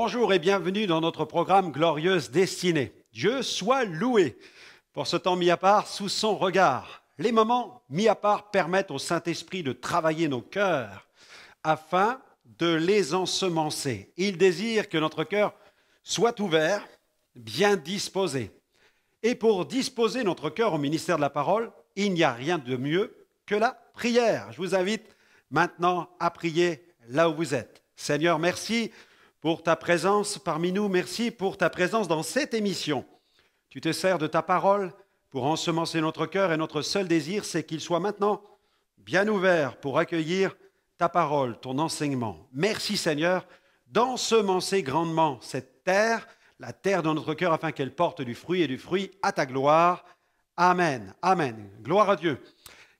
Bonjour et bienvenue dans notre programme Glorieuse Destinée. Dieu soit loué pour ce temps mis à part sous son regard. Les moments mis à part permettent au Saint-Esprit de travailler nos cœurs afin de les ensemencer. Il désire que notre cœur soit ouvert, bien disposé. Et pour disposer notre cœur au ministère de la parole, il n'y a rien de mieux que la prière. Je vous invite maintenant à prier là où vous êtes. Seigneur, merci pour ta présence parmi nous. Merci pour ta présence dans cette émission. Tu te sers de ta parole pour ensemencer notre cœur et notre seul désir, c'est qu'il soit maintenant bien ouvert pour accueillir ta parole, ton enseignement. Merci Seigneur d'ensemencer grandement cette terre, la terre de notre cœur, afin qu'elle porte du fruit et du fruit à ta gloire. Amen. Amen. Gloire à Dieu.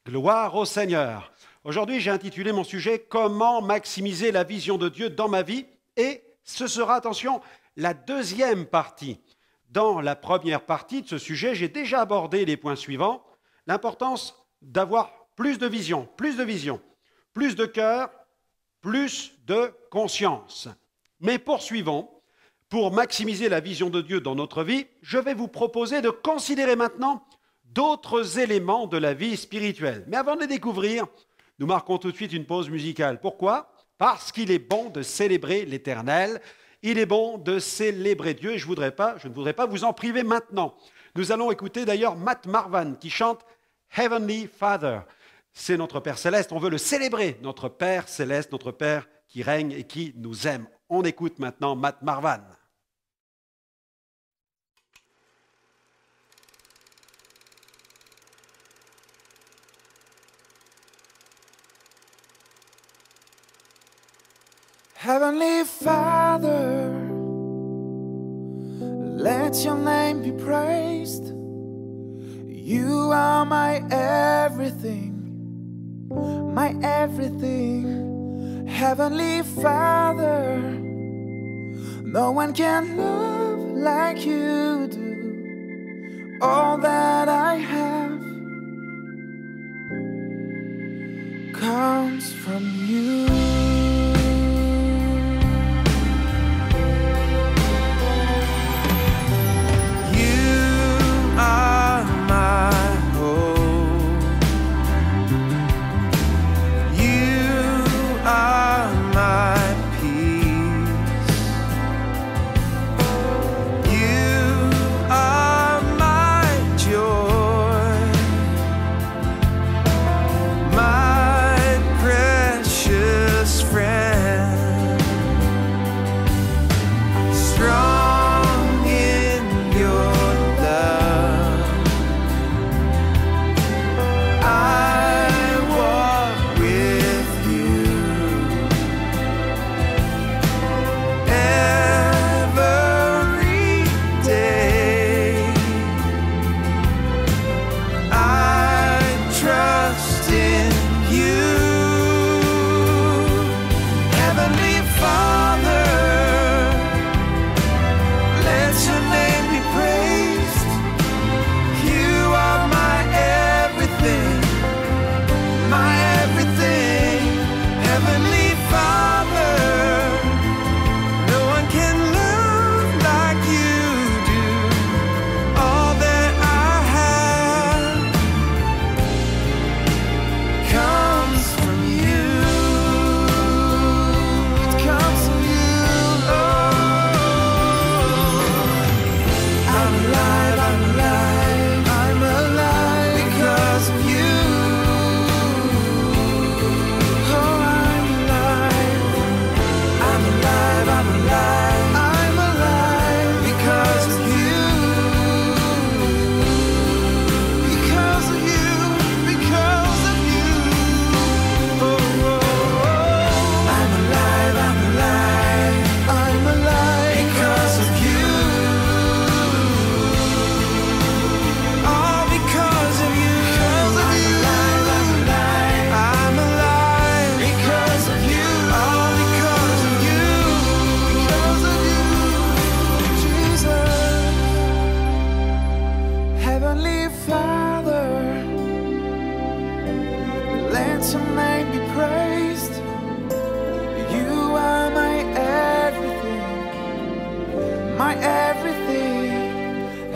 Gloire au Seigneur. Aujourd'hui, j'ai intitulé mon sujet « Comment maximiser la vision de Dieu dans ma vie ?» et ce sera, attention, la deuxième partie. Dans la première partie de ce sujet, j'ai déjà abordé les points suivants. L'importance d'avoir plus de vision, plus de cœur, plus de conscience. Mais poursuivons. Pour maximiser la vision de Dieu dans notre vie, je vais vous proposer de considérer maintenant d'autres éléments de la vie spirituelle. Mais avant de les découvrir, nous marquons tout de suite une pause musicale. Pourquoi ? Parce qu'il est bon de célébrer l'Éternel. Il est bon de célébrer Dieu et je ne voudrais pas vous en priver maintenant. Nous allons écouter d'ailleurs Matt Marvan qui chante « Heavenly Father ». C'est notre Père Céleste, on veut le célébrer, notre Père Céleste, notre Père qui règne et qui nous aime. On écoute maintenant Matt Marvan. Heavenly Father, let your name be praised. You are my everything, my everything. Heavenly Father, no one can love like you do. All that I have comes from you.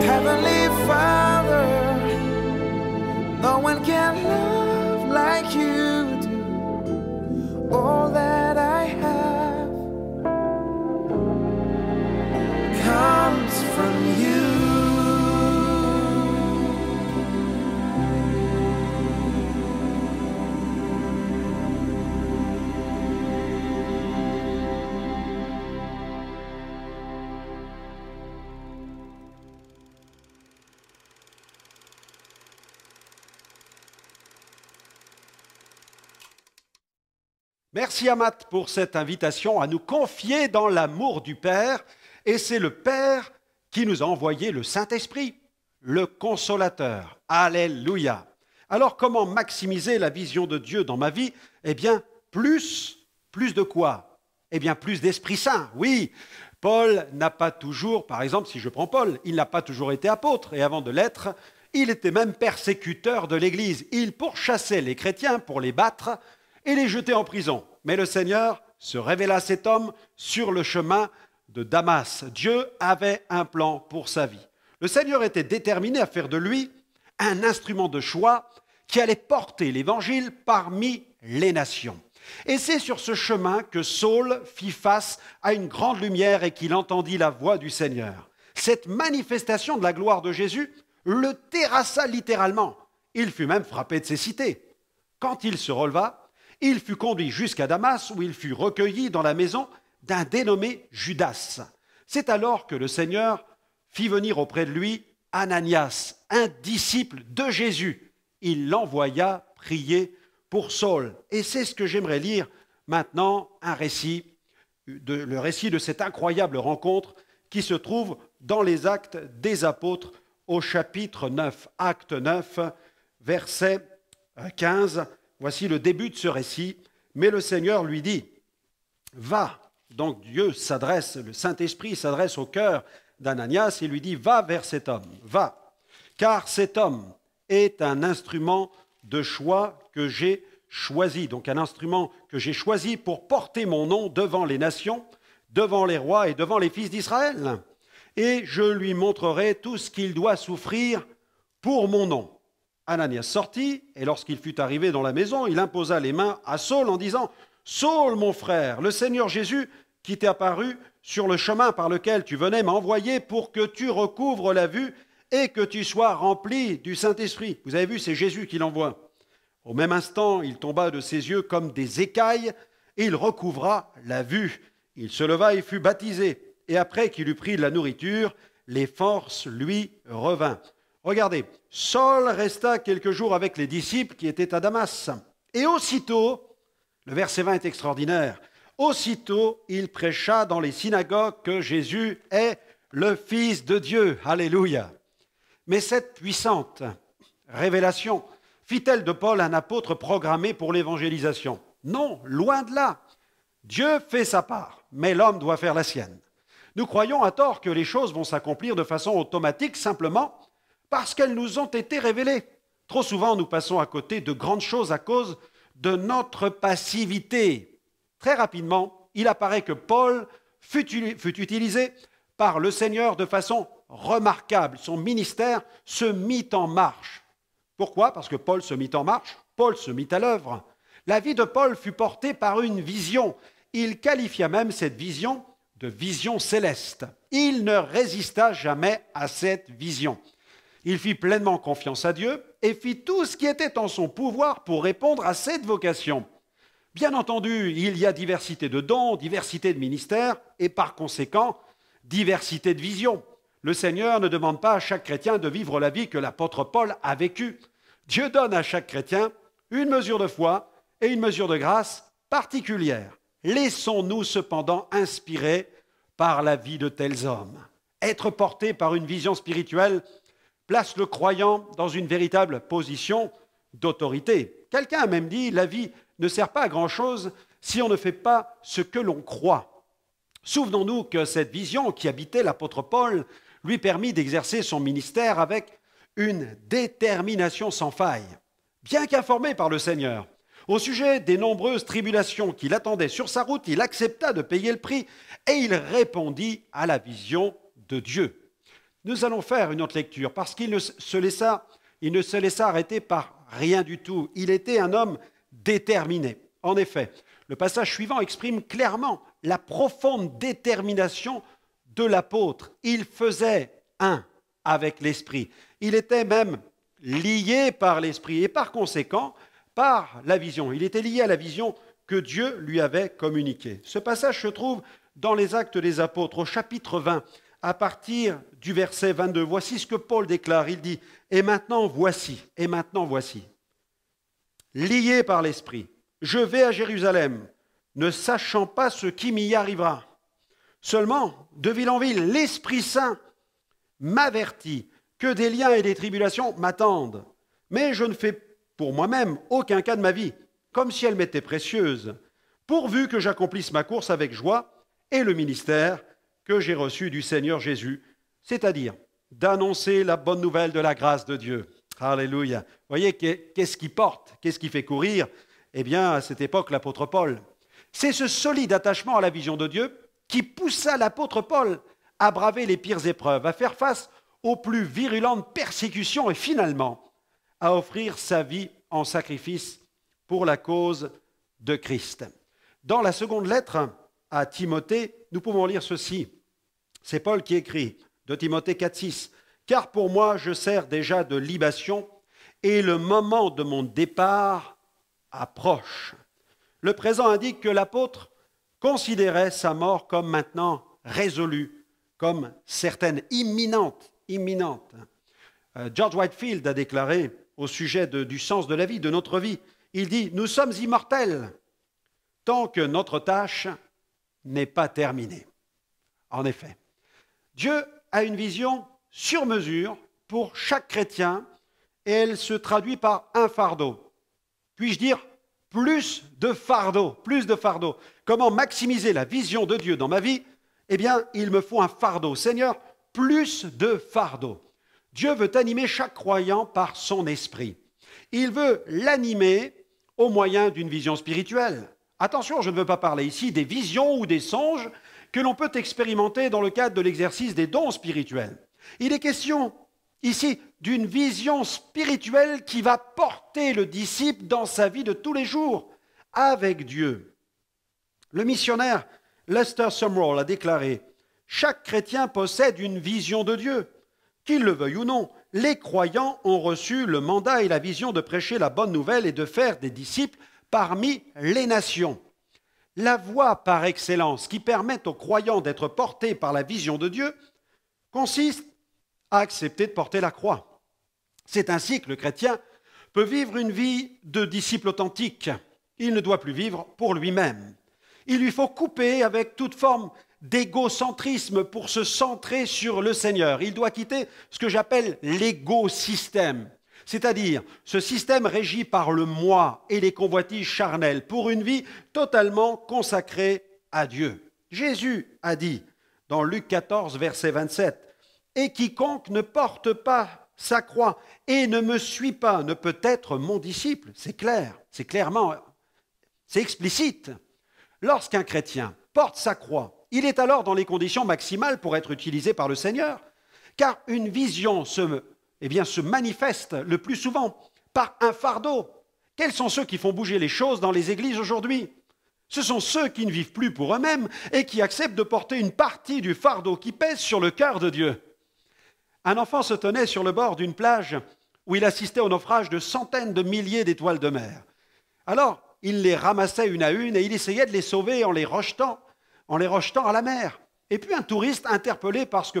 Heavenly Father, no one can love like you do. All that I have comes from you. Merci à Matt pour cette invitation à nous confier dans l'amour du Père. Et c'est le Père qui nous a envoyé le Saint-Esprit, le Consolateur. Alléluia. Alors comment maximiser la vision de Dieu dans ma vie? Eh bien, plus de quoi? Eh bien, plus d'Esprit Saint, oui. Paul n'a pas toujours, par exemple, si je prends Paul, il n'a pas toujours été apôtre. Et avant de l'être, il était même persécuteur de l'Église. Il pourchassait les chrétiens pour les battre et les jeter en prison. Mais le Seigneur se révéla à cet homme sur le chemin de Damas. Dieu avait un plan pour sa vie. Le Seigneur était déterminé à faire de lui un instrument de choix qui allait porter l'Évangile parmi les nations. Et c'est sur ce chemin que Saul fit face à une grande lumière et qu'il entendit la voix du Seigneur. Cette manifestation de la gloire de Jésus le terrassa littéralement. Il fut même frappé de cécité. Quand il se releva, il fut conduit jusqu'à Damas où il fut recueilli dans la maison d'un dénommé Judas. C'est alors que le Seigneur fit venir auprès de lui Ananias, un disciple de Jésus. Il l'envoya prier pour Saul. Et c'est ce que j'aimerais lire maintenant, le récit de cette incroyable rencontre qui se trouve dans les Actes des Apôtres au chapitre 9. Acte 9, verset 15. Voici le début de ce récit. Mais le Seigneur lui dit, « Va ». Donc Dieu s'adresse, le Saint-Esprit s'adresse au cœur d'Ananias et lui dit, « Va vers cet homme, va, car cet homme est un instrument de choix que j'ai choisi. » Donc un instrument que j'ai choisi pour porter mon nom devant les nations, devant les rois et devant les fils d'Israël. Et je lui montrerai tout ce qu'il doit souffrir pour mon nom. Ananias sortit, et lorsqu'il fut arrivé dans la maison, il imposa les mains à Saul en disant, « Saul, mon frère, le Seigneur Jésus, qui t'est apparu sur le chemin par lequel tu venais, m'a envoyé pour que tu recouvres la vue et que tu sois rempli du Saint-Esprit. » Vous avez vu, c'est Jésus qui l'envoie. Au même instant, il tomba de ses yeux comme des écailles, et il recouvra la vue. Il se leva et fut baptisé. Et après qu'il eut pris de la nourriture, les forces lui revinrent. Regardez, Saul resta quelques jours avec les disciples qui étaient à Damas. Et aussitôt, le verset 20 est extraordinaire, aussitôt il prêcha dans les synagogues que Jésus est le Fils de Dieu. Alléluia. Mais cette puissante révélation fit-elle de Paul un apôtre programmé pour l'évangélisation? Non, loin de là. Dieu fait sa part, mais l'homme doit faire la sienne. Nous croyons à tort que les choses vont s'accomplir de façon automatique simplement parce qu'elles nous ont été révélées. Trop souvent, nous passons à côté de grandes choses à cause de notre passivité. Très rapidement, il apparaît que Paul fut utilisé par le Seigneur de façon remarquable. Son ministère se mit en marche. Pourquoi? Parce que Paul se mit en marche, Paul se mit à l'œuvre. La vie de Paul fut portée par une vision. Il qualifia même cette vision de vision céleste. Il ne résista jamais à cette vision. Il fit pleinement confiance à Dieu et fit tout ce qui était en son pouvoir pour répondre à cette vocation. Bien entendu, il y a diversité de dons, diversité de ministères et par conséquent, diversité de visions. Le Seigneur ne demande pas à chaque chrétien de vivre la vie que l'apôtre Paul a vécue. Dieu donne à chaque chrétien une mesure de foi et une mesure de grâce particulière. Laissons-nous cependant inspirer par la vie de tels hommes. Être porté par une vision spirituelle place le croyant dans une véritable position d'autorité. Quelqu'un a même dit, la vie ne sert pas à grand-chose si on ne fait pas ce que l'on croit. Souvenons-nous que cette vision qui habitait l'apôtre Paul lui permit d'exercer son ministère avec une détermination sans faille. Bien qu'informé par le Seigneur au sujet des nombreuses tribulations qui l'attendaient sur sa route, il accepta de payer le prix et il répondit à la vision de Dieu. Nous allons faire une autre lecture parce qu'il ne se laissa arrêter par rien du tout. Il était un homme déterminé. En effet, le passage suivant exprime clairement la profonde détermination de l'apôtre. Il faisait un avec l'Esprit. Il était même lié par l'Esprit et par conséquent par la vision. Il était lié à la vision que Dieu lui avait communiquée. Ce passage se trouve dans les Actes des Apôtres au chapitre 20 à partir du verset 22. Voici ce que Paul déclare. Il dit « Et maintenant voici, lié par l'Esprit, je vais à Jérusalem, ne sachant pas ce qui m'y arrivera. Seulement, de ville en ville, l'Esprit Saint m'avertit que des liens et des tribulations m'attendent. Mais je ne fais pour moi-même aucun cas de ma vie, comme si elle m'était précieuse, pourvu que j'accomplisse ma course avec joie et le ministère que j'ai reçu du Seigneur Jésus, c'est-à-dire d'annoncer la bonne nouvelle de la grâce de Dieu. » Alléluia. Vous voyez, qu'est-ce qui porte? Qu'est-ce qui fait courir? Eh bien, à cette époque, l'apôtre Paul. C'est ce solide attachement à la vision de Dieu qui poussa l'apôtre Paul à braver les pires épreuves, à faire face aux plus virulentes persécutions et finalement à offrir sa vie en sacrifice pour la cause de Christ. Dans la seconde lettre à Timothée, nous pouvons lire ceci. C'est Paul qui écrit de Timothée 4,6 « Car pour moi, je sers déjà de libation et le moment de mon départ approche. » Le présent indique que l'apôtre considérait sa mort comme maintenant résolue, comme certaine, imminente. George Whitefield a déclaré au sujet du sens de la vie, de notre vie, il dit « Nous sommes immortels tant que notre tâche n'est pas terminée. » En effet, Dieu a une vision sur mesure pour chaque chrétien et elle se traduit par un fardeau. Puis-je dire plus de fardeau. Comment maximiser la vision de Dieu dans ma vie? Eh bien, il me faut un fardeau. Seigneur, plus de fardeau. Dieu veut animer chaque croyant par son esprit. Il veut l'animer au moyen d'une vision spirituelle. Attention, je ne veux pas parler ici des visions ou des songes que l'on peut expérimenter dans le cadre de l'exercice des dons spirituels. Il est question ici d'une vision spirituelle qui va porter le disciple dans sa vie de tous les jours avec Dieu. Le missionnaire Lester Sumrall a déclaré « Chaque chrétien possède une vision de Dieu. Qu'il le veuille ou non, les croyants ont reçu le mandat et la vision de prêcher la bonne nouvelle et de faire des disciples parmi les nations. La voie par excellence qui permet aux croyants d'être portés par la vision de Dieu consiste à accepter de porter la croix. C'est ainsi que le chrétien peut vivre une vie de disciple authentique. Il ne doit plus vivre pour lui-même. Il lui faut couper avec toute forme d'égocentrisme pour se centrer sur le Seigneur. Il doit quitter ce que j'appelle l'égo-système, c'est-à-dire ce système régi par le moi et les convoitises charnelles pour une vie totalement consacrée à Dieu. Jésus a dit dans Luc 14, verset 27, « Et quiconque ne porte pas sa croix et ne me suit pas ne peut être mon disciple. » C'est clair, c'est explicite. Lorsqu'un chrétien porte sa croix, il est alors dans les conditions maximales pour être utilisé par le Seigneur, car une vision se manifeste le plus souvent par un fardeau. Quels sont ceux qui font bouger les choses dans les églises aujourd'hui? Ce sont ceux qui ne vivent plus pour eux-mêmes et qui acceptent de porter une partie du fardeau qui pèse sur le cœur de Dieu. Un enfant se tenait sur le bord d'une plage où il assistait au naufrage de centaines de milliers d'étoiles de mer. Alors, il les ramassait une à une et il essayait de les sauver en les rejetant à la mer. Et puis un touriste, interpellé par ce que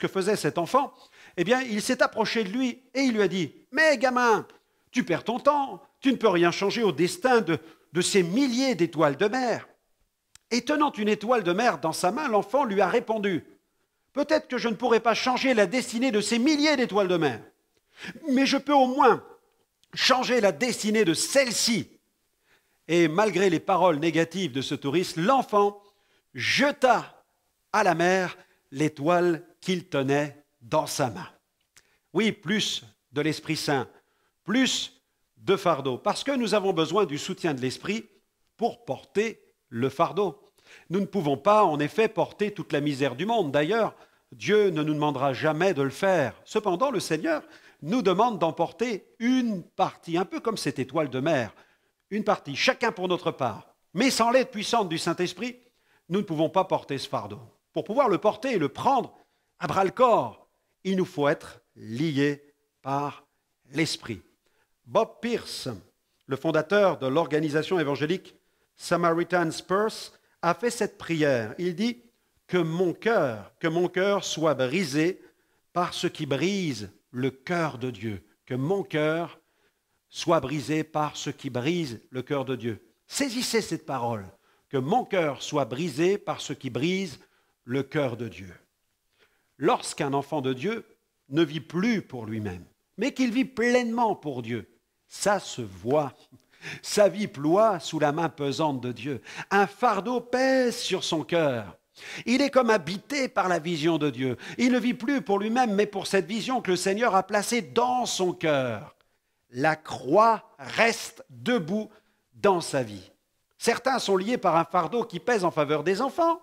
faisait cet enfant, eh bien, il s'est approché de lui et il lui a dit « Mais gamin, tu perds ton temps, tu ne peux rien changer au destin de ces milliers d'étoiles de mer. » Et tenant une étoile de mer dans sa main, l'enfant lui a répondu « Peut-être que je ne pourrai pas changer la destinée de ces milliers d'étoiles de mer, mais je peux au moins changer la destinée de celle-ci. » Et malgré les paroles négatives de ce touriste, l'enfant jeta à la mer l'étoile qu'il tenait dans sa main. Oui, plus de l'Esprit Saint, plus de fardeau, parce que nous avons besoin du soutien de l'Esprit pour porter le fardeau. Nous ne pouvons pas, en effet, porter toute la misère du monde. D'ailleurs, Dieu ne nous demandera jamais de le faire. Cependant, le Seigneur nous demande d'emporter une partie, un peu comme cette étoile de mer, une partie, chacun pour notre part. Mais sans l'aide puissante du Saint-Esprit, nous ne pouvons pas porter ce fardeau. Pour pouvoir le porter et le prendre à bras-le-corps, il nous faut être liés par l'Esprit. Bob Pierce, le fondateur de l'organisation évangélique Samaritan Spurs, a fait cette prière. Il dit que mon cœur soit brisé par ce qui brise le cœur de Dieu. Que mon cœur soit brisé par ce qui brise le cœur de Dieu. Saisissez cette parole. Que mon cœur soit brisé par ce qui brise le cœur de Dieu. Lorsqu'un enfant de Dieu ne vit plus pour lui-même, mais qu'il vit pleinement pour Dieu, ça se voit. Sa vie ploie sous la main pesante de Dieu. Un fardeau pèse sur son cœur. Il est comme habité par la vision de Dieu. Il ne vit plus pour lui-même, mais pour cette vision que le Seigneur a placée dans son cœur. La croix reste debout dans sa vie. Certains sont liés par un fardeau qui pèse en faveur des enfants.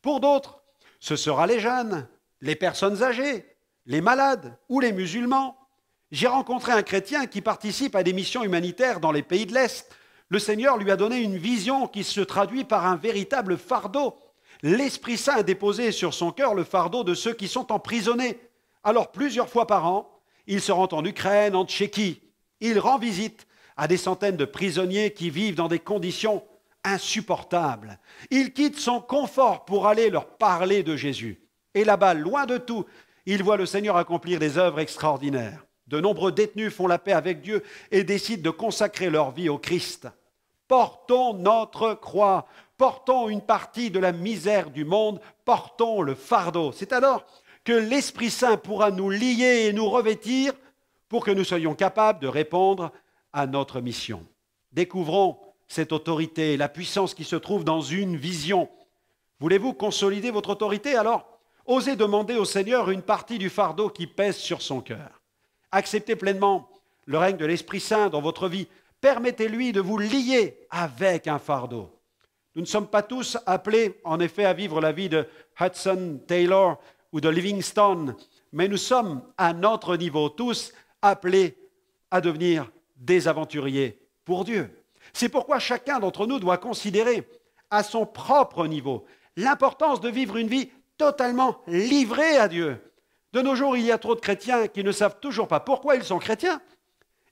Pour d'autres, ce sera les jeunes, les personnes âgées, les malades ou les musulmans. J'ai rencontré un chrétien qui participe à des missions humanitaires dans les pays de l'Est. Le Seigneur lui a donné une vision qui se traduit par un véritable fardeau. L'Esprit Saint a déposé sur son cœur le fardeau de ceux qui sont emprisonnés. Alors, plusieurs fois par an, il se rend en Ukraine, en Tchéquie. Il rend visite à des centaines de prisonniers qui vivent dans des conditions insupportables. Il quitte son confort pour aller leur parler de Jésus. Et là-bas, loin de tout, il voit le Seigneur accomplir des œuvres extraordinaires. De nombreux détenus font la paix avec Dieu et décident de consacrer leur vie au Christ. Portons notre croix, portons une partie de la misère du monde, portons le fardeau. C'est alors que l'Esprit Saint pourra nous lier et nous revêtir pour que nous soyons capables de répondre à notre mission. Découvrons cette autorité, la puissance qui se trouve dans une vision. Voulez-vous consolider votre autorité? Alors, osez demander au Seigneur une partie du fardeau qui pèse sur son cœur. Acceptez pleinement le règne de l'Esprit Saint dans votre vie. Permettez-lui de vous lier avec un fardeau. Nous ne sommes pas tous appelés, en effet, à vivre la vie de Hudson Taylor ou de Livingstone, mais nous sommes, à notre niveau, tous appelés à devenir des aventuriers pour Dieu. C'est pourquoi chacun d'entre nous doit considérer à son propre niveau l'importance de vivre une vie totalement livrée à Dieu. De nos jours, il y a trop de chrétiens qui ne savent toujours pas pourquoi ils sont chrétiens.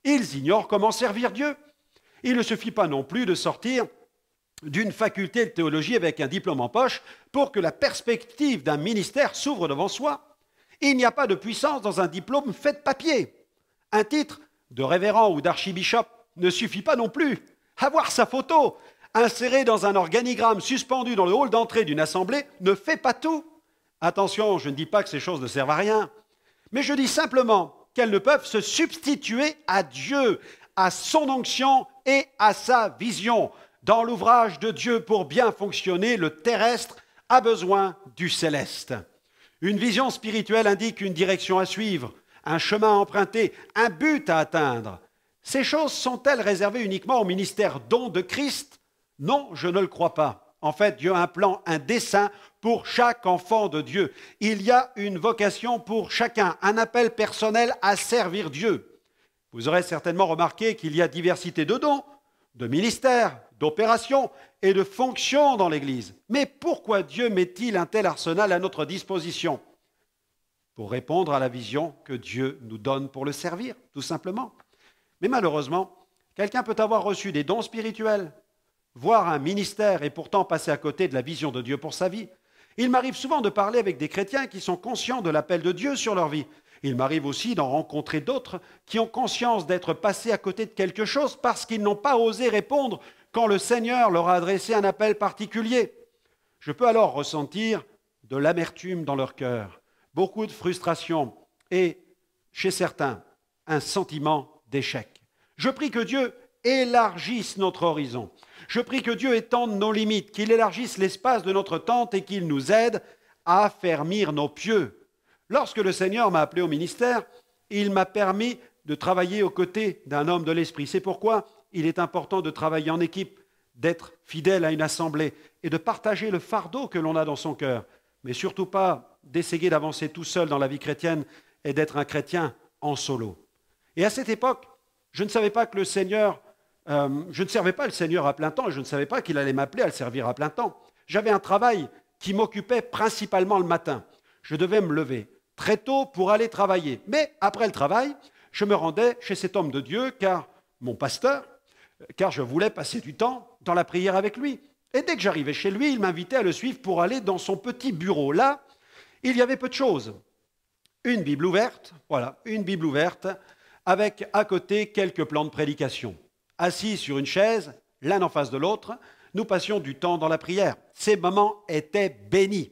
Ils ignorent comment servir Dieu. Il ne suffit pas non plus de sortir d'une faculté de théologie avec un diplôme en poche pour que la perspective d'un ministère s'ouvre devant soi. Il n'y a pas de puissance dans un diplôme fait de papier. Un titre de révérend ou d'archibishop ne suffit pas non plus. Avoir sa photo insérée dans un organigramme suspendu dans le hall d'entrée d'une assemblée ne fait pas tout. Attention, je ne dis pas que ces choses ne servent à rien, mais je dis simplement qu'elles ne peuvent se substituer à Dieu, à son onction et à sa vision. Dans l'ouvrage de Dieu, pour bien fonctionner, le terrestre a besoin du céleste. Une vision spirituelle indique une direction à suivre, un chemin à emprunter, un but à atteindre. Ces choses sont-elles réservées uniquement au ministère don de Christ? Non, je ne le crois pas. En fait, Dieu a un plan, un dessein pour chaque enfant de Dieu. Il y a une vocation pour chacun, un appel personnel à servir Dieu. Vous aurez certainement remarqué qu'il y a diversité de dons, de ministères, d'opérations et de fonctions dans l'Église. Mais pourquoi Dieu met-il un tel arsenal à notre disposition? Pour répondre à la vision que Dieu nous donne pour le servir, tout simplement. Mais malheureusement, quelqu'un peut avoir reçu des dons spirituels, voir un ministère et pourtant passer à côté de la vision de Dieu pour sa vie. Il m'arrive souvent de parler avec des chrétiens qui sont conscients de l'appel de Dieu sur leur vie. Il m'arrive aussi d'en rencontrer d'autres qui ont conscience d'être passés à côté de quelque chose parce qu'ils n'ont pas osé répondre quand le Seigneur leur a adressé un appel particulier. Je peux alors ressentir de l'amertume dans leur cœur, beaucoup de frustration et, chez certains, un sentiment d'échec. Je prie que Dieu élargisse notre horizon. Je prie que Dieu étende nos limites, qu'il élargisse l'espace de notre tente et qu'il nous aide à affermir nos pieux. Lorsque le Seigneur m'a appelé au ministère, il m'a permis de travailler aux côtés d'un homme de l'Esprit. C'est pourquoi il est important de travailler en équipe, d'être fidèle à une assemblée et de partager le fardeau que l'on a dans son cœur. Mais surtout pas d'essayer d'avancer tout seul dans la vie chrétienne et d'être un chrétien en solo. Et à cette époque, je ne savais pas que le Seigneur, je ne servais pas le Seigneur à plein temps et je ne savais pas qu'il allait m'appeler à le servir à plein temps. J'avais un travail qui m'occupait principalement le matin. Je devais me lever très tôt pour aller travailler. Mais après le travail, je me rendais chez cet homme de Dieu, mon pasteur, car je voulais passer du temps dans la prière avec lui. Et dès que j'arrivais chez lui, il m'invitait à le suivre pour aller dans son petit bureau. Là, il y avait peu de choses. Une Bible ouverte, voilà, une Bible ouverte, avec à côté quelques plans de prédication. Assis sur une chaise, l'un en face de l'autre, nous passions du temps dans la prière. Ces moments étaient bénis.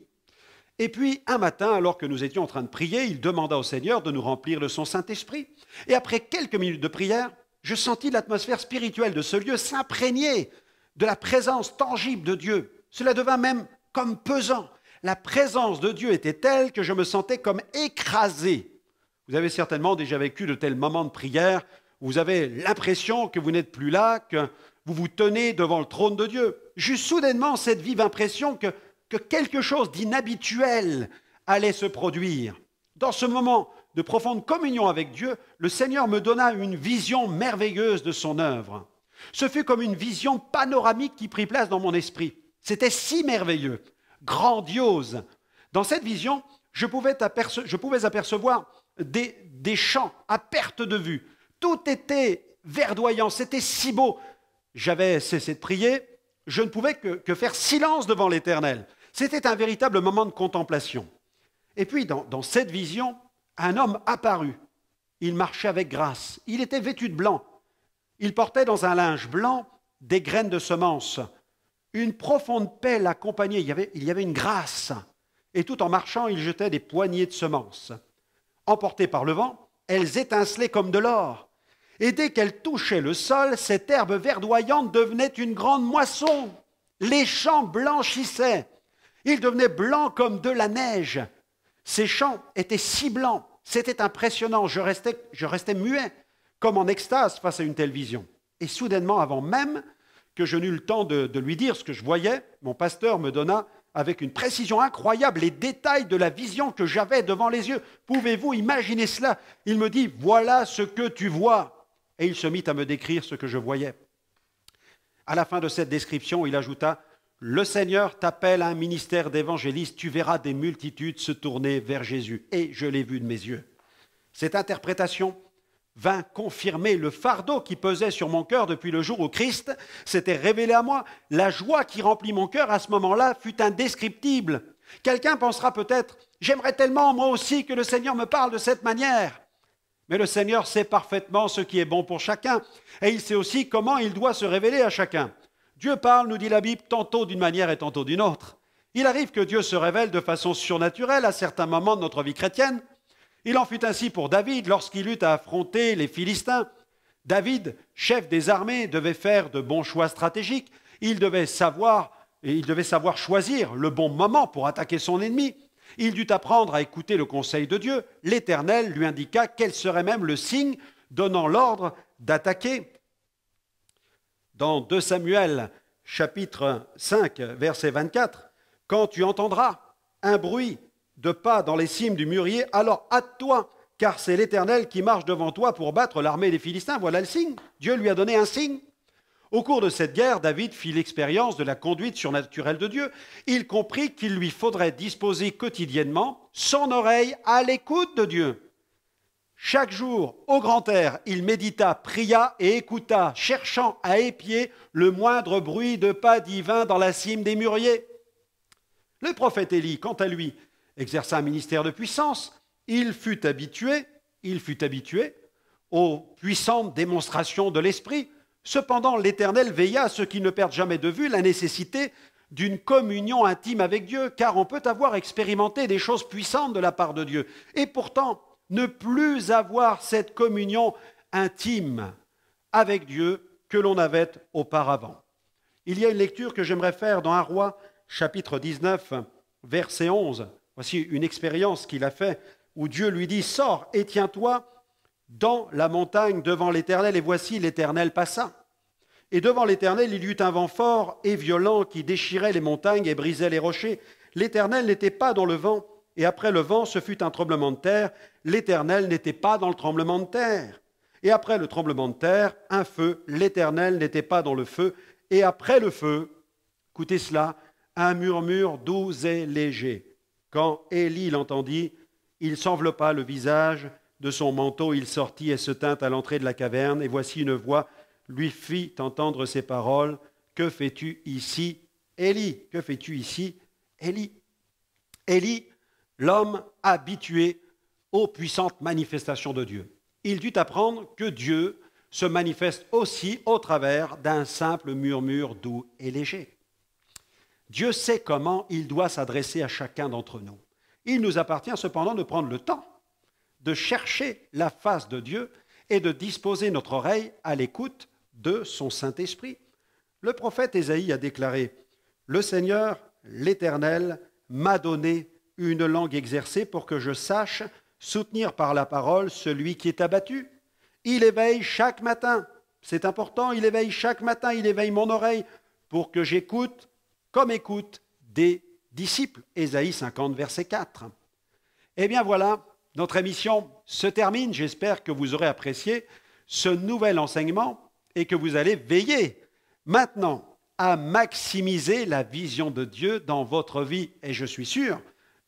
Et puis, un matin, alors que nous étions en train de prier, il demanda au Seigneur de nous remplir de son Saint-Esprit. Et après quelques minutes de prière, je sentis l'atmosphère spirituelle de ce lieu s'imprégner de la présence tangible de Dieu. Cela devint même comme pesant. La présence de Dieu était telle que je me sentais comme écrasé. Vous avez certainement déjà vécu de tels moments de prière où vous avez l'impression que vous n'êtes plus là, que vous vous tenez devant le trône de Dieu. J'eus soudainement cette vive impression que quelque chose d'inhabituel allait se produire. Dans ce moment de profonde communion avec Dieu, le Seigneur me donna une vision merveilleuse de son œuvre. Ce fut comme une vision panoramique qui prit place dans mon esprit. C'était si merveilleux, grandiose. Dans cette vision, je pouvais apercevoir des champs à perte de vue. Tout était verdoyant, c'était si beau. J'avais cessé de prier, je ne pouvais que faire silence devant l'Éternel. C'était un véritable moment de contemplation. Et puis, dans cette vision, un homme apparut. Il marchait avec grâce. Il était vêtu de blanc. Il portait dans un linge blanc des graines de semences. Une profonde paix l'accompagnait. Il y avait une grâce. Et tout en marchant, il jetait des poignées de semences. Emportées par le vent, elles étincelaient comme de l'or. Et dès qu'elles touchaient le sol, cette herbe verdoyante devenait une grande moisson. Les champs blanchissaient. Ils devenaient blancs comme de la neige. Ces champs étaient si blancs. C'était impressionnant. Je restais muet, comme en extase face à une telle vision. Et soudainement, avant même que je n'eus le temps de lui dire ce que je voyais, mon pasteur me donna avec une précision incroyable les détails de la vision que j'avais devant les yeux. Pouvez-vous imaginer cela? Il me dit, voilà ce que tu vois. Et il se mit à me décrire ce que je voyais. À la fin de cette description, il ajouta, le Seigneur t'appelle à un ministère d'évangéliste, tu verras des multitudes se tourner vers Jésus. Et je l'ai vu de mes yeux. Cette interprétation vint confirmer le fardeau qui pesait sur mon cœur depuis le jour où Christ s'était révélé à moi. La joie qui remplit mon cœur à ce moment-là fut indescriptible. Quelqu'un pensera peut-être, j'aimerais tellement moi aussi que le Seigneur me parle de cette manière. Mais le Seigneur sait parfaitement ce qui est bon pour chacun et il sait aussi comment il doit se révéler à chacun. Dieu parle, nous dit la Bible, tantôt d'une manière et tantôt d'une autre. Il arrive que Dieu se révèle de façon surnaturelle à certains moments de notre vie chrétienne. Il en fut ainsi pour David lorsqu'il eut à affronter les Philistins. David, chef des armées, devait faire de bons choix stratégiques. Il devait savoir choisir le bon moment pour attaquer son ennemi. Il dut apprendre à écouter le conseil de Dieu. L'Éternel lui indiqua quel serait même le signe donnant l'ordre d'attaquer. Dans 2 Samuel, chapitre 5, verset 24, « Quand tu entendras un bruit de pas dans les cimes du mûrier, alors hâte-toi, car c'est l'Éternel qui marche devant toi pour battre l'armée des Philistins. » Voilà le signe. Dieu lui a donné un signe. Au cours de cette guerre, David fit l'expérience de la conduite surnaturelle de Dieu. Il comprit qu'il lui faudrait disposer quotidiennement son oreille à l'écoute de Dieu. Chaque jour, au grand air, il médita, pria et écouta, cherchant à épier le moindre bruit de pas divin dans la cime des mûriers. Le prophète Élie, quant à lui, exerça un ministère de puissance. Il fut habitué aux puissantes démonstrations de l'Esprit. Cependant, l'Éternel veilla à ce qu'il ne perde jamais de vue la nécessité d'une communion intime avec Dieu, car on peut avoir expérimenté des choses puissantes de la part de Dieu. Et pourtant, ne plus avoir cette communion intime avec Dieu que l'on avait auparavant. Il y a une lecture que j'aimerais faire dans 1 Roi, chapitre 19, verset 11. Voici une expérience qu'il a faite où Dieu lui dit « Sors et tiens-toi dans la montagne devant l'Éternel. » Et voici l'Éternel passa. Et devant l'Éternel, il y eut un vent fort et violent qui déchirait les montagnes et brisait les rochers. L'Éternel n'était pas dans le vent, Et après le vent, ce fut un tremblement de terre. L'Éternel n'était pas dans le tremblement de terre. Et après le tremblement de terre, un feu. L'Éternel n'était pas dans le feu. Et après le feu, écoutez cela, un murmure doux et léger. Quand Élie l'entendit, il s'enveloppa le visage de son manteau, il sortit et se tint à l'entrée de la caverne. Et voici une voix lui fit entendre ces paroles. « Que fais-tu ici, Élie ? Que fais-tu ici, Élie ?» Élie, l'homme habitué aux puissantes manifestations de Dieu. Il dut apprendre que Dieu se manifeste aussi au travers d'un simple murmure doux et léger. Dieu sait comment il doit s'adresser à chacun d'entre nous. Il nous appartient cependant de prendre le temps de chercher la face de Dieu et de disposer notre oreille à l'écoute de son Saint-Esprit. Le prophète Ésaïe a déclaré « Le Seigneur, l'Éternel, m'a donné une langue exercée pour que je sache soutenir par la parole celui qui est abattu. Il éveille chaque matin. » C'est important, il éveille chaque matin, il éveille mon oreille pour que j'écoute comme écoute des disciples. Ésaïe 50, verset 4. Eh bien voilà, notre émission se termine. J'espère que vous aurez apprécié ce nouvel enseignement et que vous allez veiller maintenant à maximiser la vision de Dieu dans votre vie. Et je suis sûr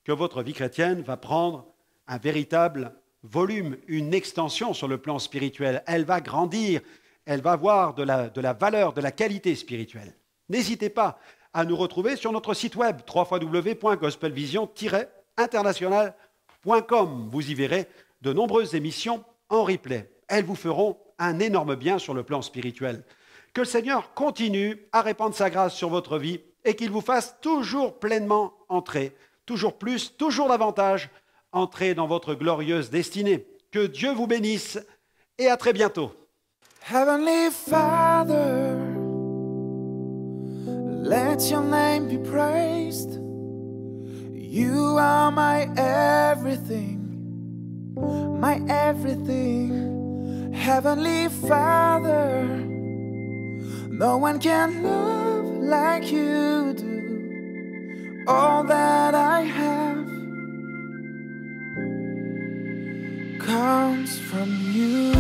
que votre vie chrétienne va prendre un véritable volume, une extension sur le plan spirituel. Elle va grandir, elle va avoir de la valeur, de la qualité spirituelle. N'hésitez pas à nous retrouver sur notre site web www.gospelvision-international.com. Vous y verrez de nombreuses émissions en replay. Elles vous feront un énorme bien sur le plan spirituel. Que le Seigneur continue à répandre sa grâce sur votre vie et qu'il vous fasse toujours pleinement entrer, toujours plus, toujours davantage, entrer dans votre glorieuse destinée. Que Dieu vous bénisse et à très bientôt. Heavenly Father, let your name be praised. You are my everything, my everything. Heavenly Father, no one can love like you do. All that I have comes from you.